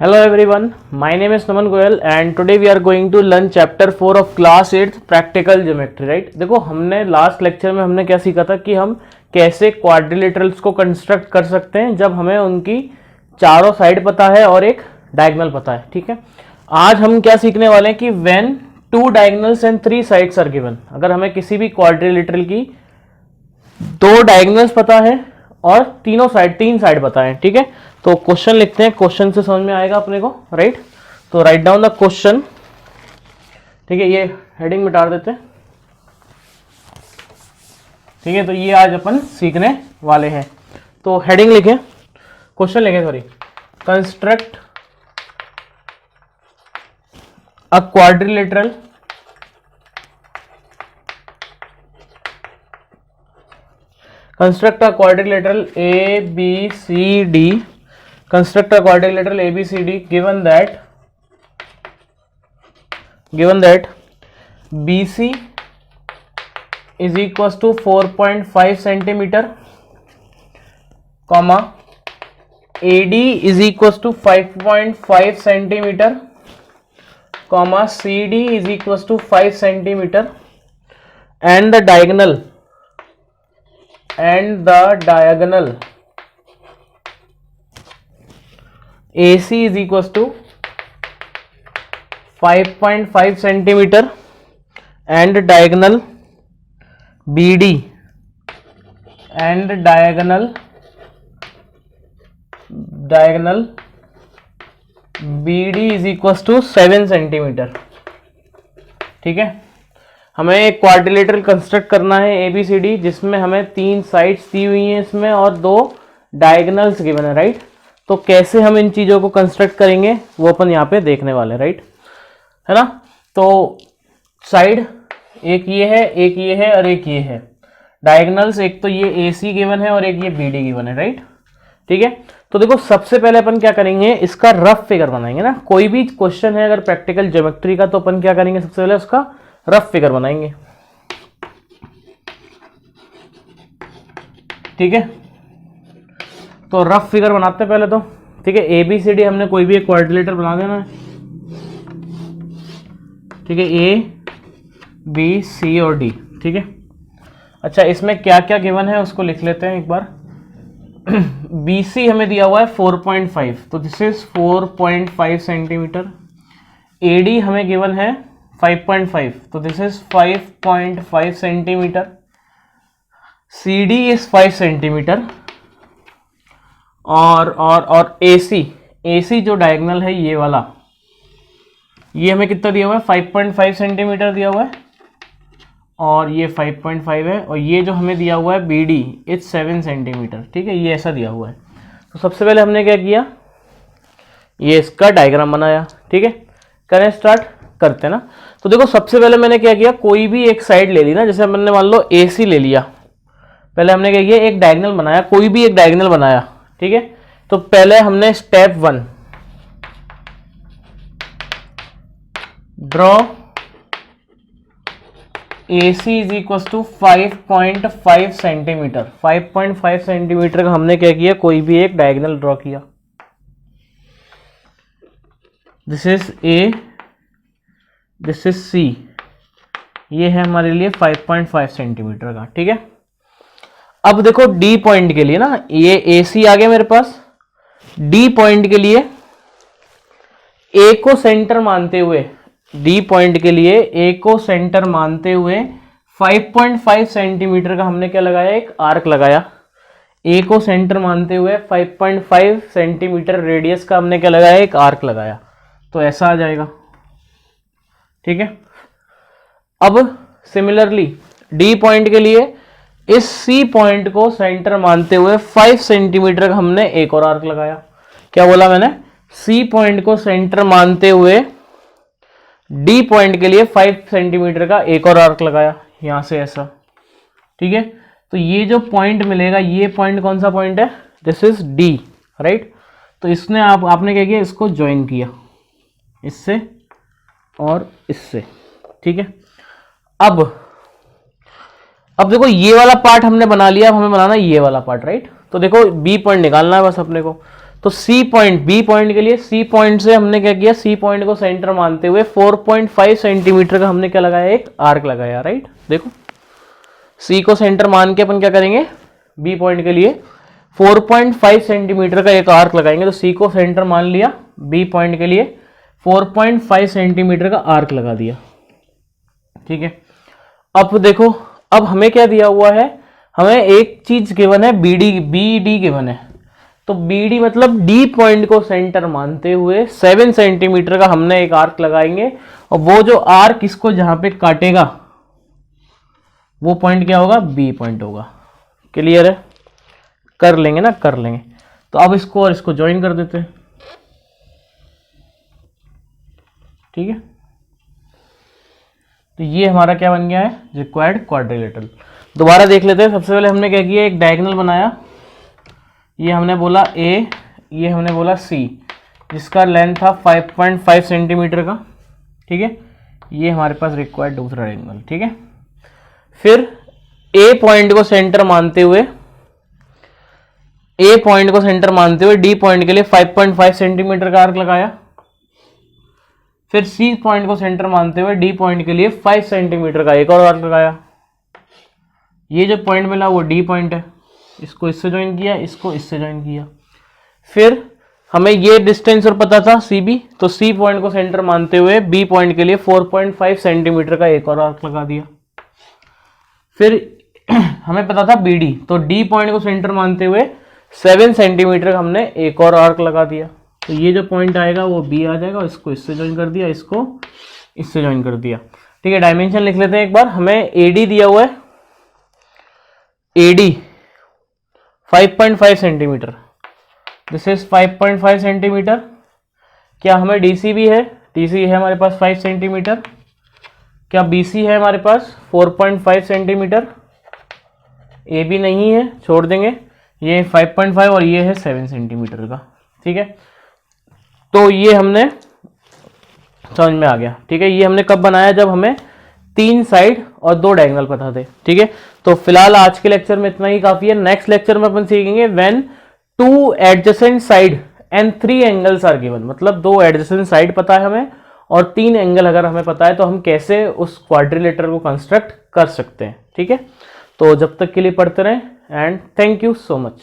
Hello everyone, my name is Naman Goyal and today we are going to learn chapter 4 of class 8 practical geometry, right? देखो हमने last lecture में हमने क्या सीखा था कि हम कैसे क्वाड्रिलेटरल्स को कंस्ट्रक्ट कर सकते हैं जब हमें उनकी चारों साइड पता है और एक डायगोनल पता है, ठीक है। आज हम क्या सीखने वाले हैं कि when two diagonals and three sides are given, अगर हमें किसी भी क्वाड्रिलेटरल की दो डायगोनल्स पता है और तीन साइड पता है, ठीक है। तो क्वेश्चन लिखते हैं, क्वेश्चन से समझ में आएगा अपने को, राइट। तो राइट डाउन द क्वेश्चन, ठीक है। ये हेडिंग मिटा देते हैं, ठीक है। तो ये आज अपन सीखने वाले हैं। तो हेडिंग लिखें, क्वेश्चन लिखें, sorry, construct a quadrilateral ABCD. Construct a quadrilateral ABCD given that BC is equals to 4.5 centimeter, comma AD is equals to 5.5 centimeter, comma CD is equals to 5 centimeter, and the diagonal AC is equals to 5.5 centimeter and diagonal BD is equals to 7 centimeter, ठीक है। हमें एक quadrilateral construct करना है ABCD जिसमें हमें तीन sides दी हुई हैं इसमें और दो डायगोनल्स गिवन है, राइट। तो कैसे हम इन चीज़ों को कंस्ट्रक्ट करेंगे वो अपन यहाँ पे देखने वाले हैं, राइट, है ना। तो साइड एक ये है और एक ये है। डायगोनल्स एक तो ये AC गिवन है और एक ये BD गिवन है, राइट, ठीक है। तो देखो सबसे पहले अपन क्या करेंगे, इसका रफ फिगर बनाएंगे ना। कोई भी क्वेश्चन है अगर प्रैक्टिकल ज्योमेट्री का तो अपन क्या करेंगे, सबसे पहले उसका रफ फिगर बनाएंगे, ठीक है। तो रफ फिगर बनाते हैं पहले तो, ठीक है। ABCD हमने कोई भी एक क्वाड्रिलेटर बना देना है, ठीक है, A B C और D, ठीक है। अच्छा, इसमें क्या क्या गिवन है उसको लिख लेते हैं एक बार। BC हमें दिया हुआ है 4.5, तो दिस इज 4.5 सेंटीमीटर। AD हमें गिवन है 5.5, तो this is 5.5 centimetre. CD is 5 centimetre और AC जो डायगोनल है ये वाला, ये हमें कितना दिया हुआ है, 5.5 सेंटीमीटर दिया हुआ है और ये 5.5 है, और ये जो हमें दिया हुआ है BD इज 7 सेंटीमीटर, ठीक है। ये ऐसा दिया हुआ है। तो सबसे पहले हमने क्या किया, ये इसका डायग्राम बनाया, ठीक है। करें स्टार्ट, करते हैं ना। तो देखो सबसे पहले मैंने क्या किया, कोई भी एक साइड ले ली ना, जैसे हमने मान लो AC ले लिया। पहले हमने क्या किया, एक डायगोनल बनाया, कोई भी एक डायगोनल बनाया, ठीक है। तो पहले हमने step 1 draw AC is equal to 5.5 centimetre. 5.5 centimetre का हमने क्या किया, कोई भी एक डायगोनल ड्रॉ किया। This is A, this is C, ये है हमारे लिए 5.5 सेंटीमीटर का, ठीक है। अब देखो D पॉइंट के लिए ना, ये AC आ गया मेरे पास। D पॉइंट के लिए A को सेंटर मानते हुए, D पॉइंट के लिए A को सेंटर मानते हुए 5.5 सेंटीमीटर का हमने क्या लगाया, एक आर्क लगाया। A को सेंटर मानते हुए 5.5 सेंटीमीटर रेडियस का हमने क्या लगाया, एक आर्क लगाया। तो ऐसा आ जाएगा, ठीक है। अब सिमिलरली D पॉइंट के लिए इस C पॉइंट को सेंटर मानते हुए 5 सेंटीमीटर का हमने एक और आर्क लगाया। क्या बोला मैंने, C पॉइंट को सेंटर मानते हुए D पॉइंट के लिए 5 सेंटीमीटर का एक और आर्क लगाया, यहां से ऐसा, ठीक है। तो ये जो पॉइंट मिलेगा, ये पॉइंट कौन सा पॉइंट है, दिस इज D, राइट। तो इसने आपने क्या किया, इसको ज्वाइन किया इससे और इससे, ठीक है। अब देखो ये वाला पार्ट हमने बना लिया, अब हमें बनाना है ये वाला पार्ट, राइट। तो देखो B पॉइंट निकालना है बस अपने को। तो सी पॉइंट, बी पॉइंट के लिए सी पॉइंट से हमने क्या किया, सी पॉइंट को सेंटर मानते हुए 4.5 सेंटीमीटर का हमने क्या लगाया, एक आर्क लगाया, राइट। देखो सी को सेंटर मान के अपन क्या करेंगे, बी पॉइंट के लिए 4.5 सेंटीमीटर का एक आर्क लगाएंगे। तो सी को सेंटर मान लिया, बी पॉइंट के लिए 4.5 सेंटीमीटर का आर्क लगा दिया, ठीक है। अब देखो, अब हमें क्या दिया हुआ है, हमें एक चीज गिवन है, बी डी गिवन है। तो बी डी मतलब डी पॉइंट को सेंटर मानते हुए 7 सेंटीमीटर का हमने एक आर्क लगाएंगे, और वो जो आर्क इसको जहां पे काटेगा वो पॉइंट क्या होगा, बी पॉइंट होगा। क्लियर है, कर लेंगे ना, कर लेंगे। तो अब इसको और इसको ज्वाइन कर देते हैं, ठीक है। तो ये हमारा क्या बन गया है, रिक्वायर्ड क्वाड्रिलेटरल। दोबारा देख लेते हैं। सबसे पहले हमने क्या किया, एक डायगोनल बनाया, ये हमने बोला ए, ये हमने बोला सी, जिसका लेंथ था 5.5 सेंटीमीटर का, ठीक है। ये हमारे पास रिक्वायर्ड दूसरा डायगोनल, ठीक है। फिर ए पॉइंट को सेंटर मानते हुए, ए पॉइंट को सेंटर मानते हुए डी पॉइंट के लिए 5.5 सेंटीमीटर का आर्क लगाया। फिर सी पॉइंट को सेंटर मानते हुए डी पॉइंट के लिए 5 सेंटीमीटर का एक और आर्क लगाया। ये जो पॉइंट मिला वो डी पॉइंट है, इसको इससे ज्वाइन किया, इसको इससे ज्वाइन किया। फिर हमें ये डिस्टेंस और पता था सी बी, तो सी पॉइंट को सेंटर मानते हुए बी पॉइंट के लिए 4.5 सेंटीमीटर का एक और आर्क लगा दिया। फिर हमें पता था बी डी, तो डी पॉइंट को सेंटर मानते हुए 7 सेंटीमीटर का हमने एक और आर्क लगा दिया। तो ये जो पॉइंट आएगा वो बी आ जाएगा, इसको इससे ज्वाइन कर दिया, इसको इससे ज्वाइन कर दिया, ठीक है। डायमेंशन लिख लेते हैं एक बार। हमें एडी दिया हुआ है, AD 5.5 centimetre, this is 5.5 centimetre. क्या हमें डीसी भी है, डीसी है हमारे पास 5 सेंटीमीटर। क्या बीसी है हमारे पास 4.5 सेंटीमीटर। ए भी नहीं है, छोड़ देंगे, ये 5.5 और ये है 7 सेंटीमीटर का, ठीक है। तो ये हमने समझ में आ गया, ठीक है। ये हमने कब बनाया, जब हमें 3 साइड और 2 डायगोनल पता थे, ठीक है। तो फिलहाल आज के लेक्चर में इतना ही काफी है। नेक्स्ट लेक्चर में अपन सीखेंगे when 2 adjacent side and 3 angles are given, मतलब 2 एडजेसेंट साइड पता है हमें और 3 एंगल अगर हमें पता है तो हम कैसे उस क्वाड्रिलेटरल को कंस्ट्रक्ट कर सकते हैं, ठीक है। तो जब तक के लिए पढ़ते रहें and thank you so much.